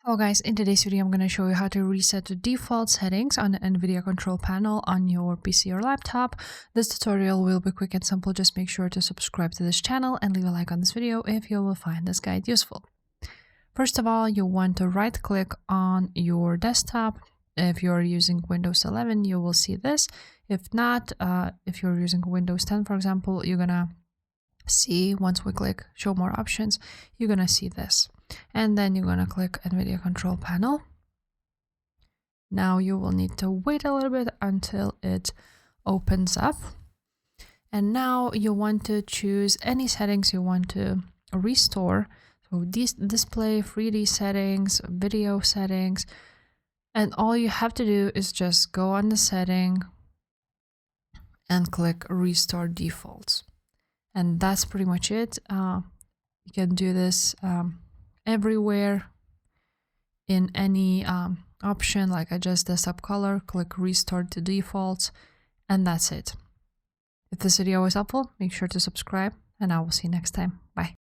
Hello guys, in today's video I'm going to show you how to reset the default settings on the Nvidia control panel on your PC or laptop. This tutorial will be quick and simple. Just make sure to subscribe to this channel and leave a like on this video if you will find this guide useful. First of all, you want to right click on your desktop. If you're using Windows 11, you will see this. If not, if you're using Windows 10, for example, you're going to see, once we click show more options, you're going to see this. And then you're going to click Nvidia control panel. Now you will need to wait a little bit until it opens up. And now you want to choose any settings you want to restore. So these display, 3D settings, video settings. And all you have to do is just go on the setting and click restore defaults. And that's pretty much it. You can do this everywhere in any option, like adjust desktop color, click restore to defaults, and that's it. If this video was helpful, make sure to subscribe, and I will see you next time. Bye.